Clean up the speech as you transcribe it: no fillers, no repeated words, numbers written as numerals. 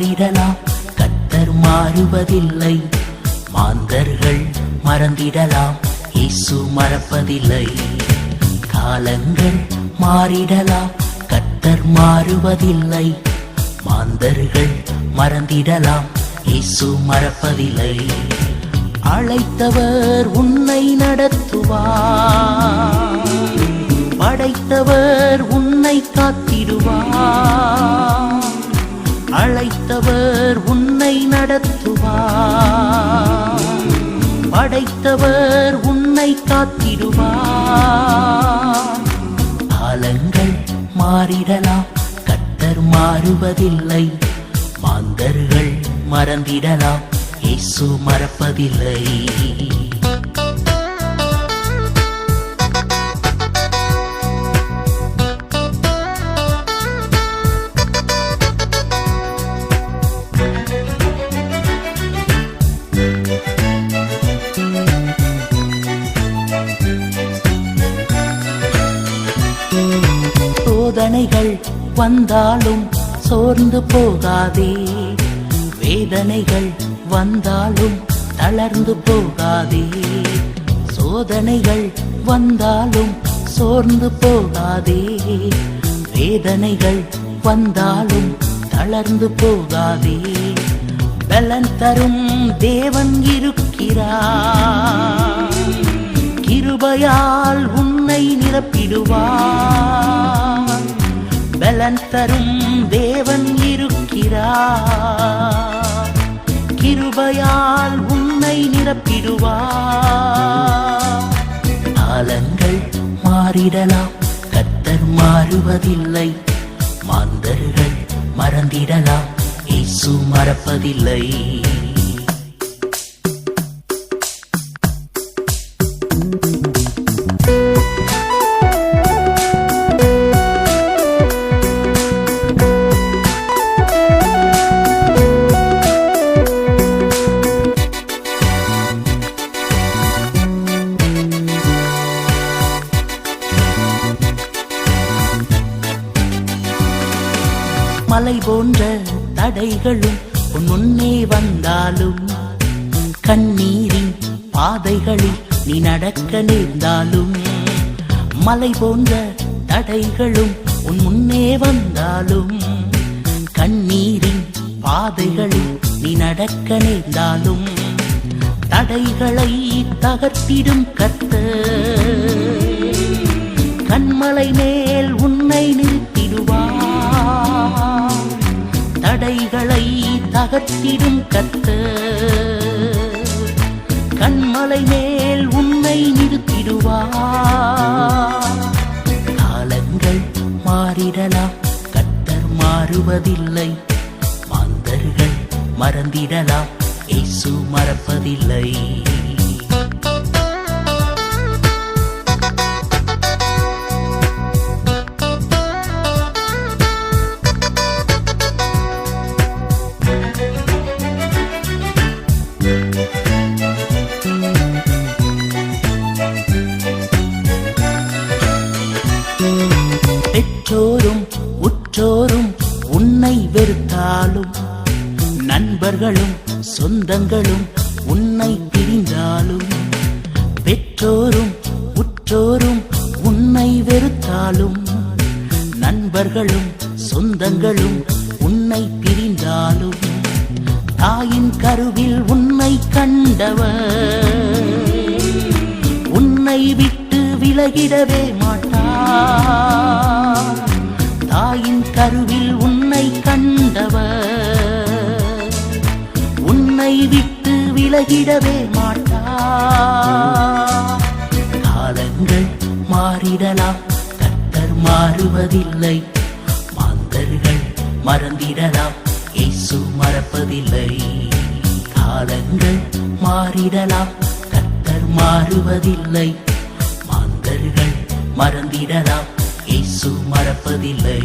மாறிடலாம், கர்த்தர் மாறுவதில்லை. மாந்தர்கள் மறந்திடலாம், இயேசு மறப்பதில்லை. காலங்கள் மாறிடலாம், கர்த்தர் மாறுவதில்லை. மாந்தர்கள் மறந்திடலாம், இயேசு மறப்பதில்லை. அழைத்தவர் உன்னை நடத்துவார், படைத்தவர் உன்னை காத்திடுவார். அழைத்தவர் உன்னை நடத்துவார், படைத்தவர் உன்னை காத்திடுவார். காலங்கள் மாறிடலாம், கர்த்தர் மாறுவதில்லை. மாந்தர்கள் மறந்திடலாம், இயேசு மறப்பதில்லை. சோதனைகள் வந்தாலும் சோர்ந்து போகாதே, வேதனைகள் வந்தாலும் தளர்ந்து போகாதே. சோதனைகள் வந்தாலும் சோர்ந்து போகாதே, வேதனைகள் வந்தாலும் தளர்ந்து போகாதே. பலன் தரும் தேவன் இருக்கிறார், கிருபையால் உன்னை நிரப்பிடுவார். பலன் தரும் தேவன் இருக்கிறார், கிருபையால் உன்னை நிரப்பிடுவார். காலங்கள் மாறிடலாம், கர்த்தர் மாறுவதில்லை. மாந்தர்கள் மறந்திடலாம், இயேசு மறப்பதில்லை. மலை போன்ற தடைகளும் உன் முன்னே வந்தாலும், கண்ணீரின் பாதைகளில் நீ நடக்க நேர்ந்தாலும். மலை போன்ற தடைகளும் உன் முன்னே வந்தாலும், கண்ணீரின் பாதைகளில் நீ நடக்க நேர்ந்தாலும். தடைகளை தகர்த்திடும் கர்த்தர் கண்மலை மேல் உன்னை நிறுத்திடுவார். தடைகளை தகர்த்திடும் கர்த்தர் கண்மலை மேல் உன்னை நிறுத்திடுவார். காலங்கள் மாறிடலாம், கர்த்தர் மாறுவதில்லை. மாந்தர்கள் மறந்திடலாம், இயேசு மறப்பதில்லை. பெற்றோரும் உற்றோரும் உன்னை வெறுத்தாலும், நண்பர்களும் சொந்தங்களும் உன்னை பிரிந்தாலும். பெற்றோரும் உற்றோரும் உன்னை வெறுத்தாலும், நண்பர்களும் சொந்தங்களும் உன்னை பிரிந்தாலும். தாயின் கருவில் உன்னை கண்டவர் உன்னை விட்டு விலகிடவே மாட்டார். தாயின் கருவில் உன்னை கண்டவர் உன்னை விட்டு விலகிடவே மாட்டார். காலங்கள் மாறிடலாம், கர்த்தர் மாறுவதில்லை. மாந்தர்கள் மறந்திடலாம், இயேசு மறப்பதில்லை. காலங்கள் மாறிடலாம், கர்த்தர் மாறுவதில்லை. மாந்தர்கள் மறந்திடலாம், இயேசு மறப்பதில்லை.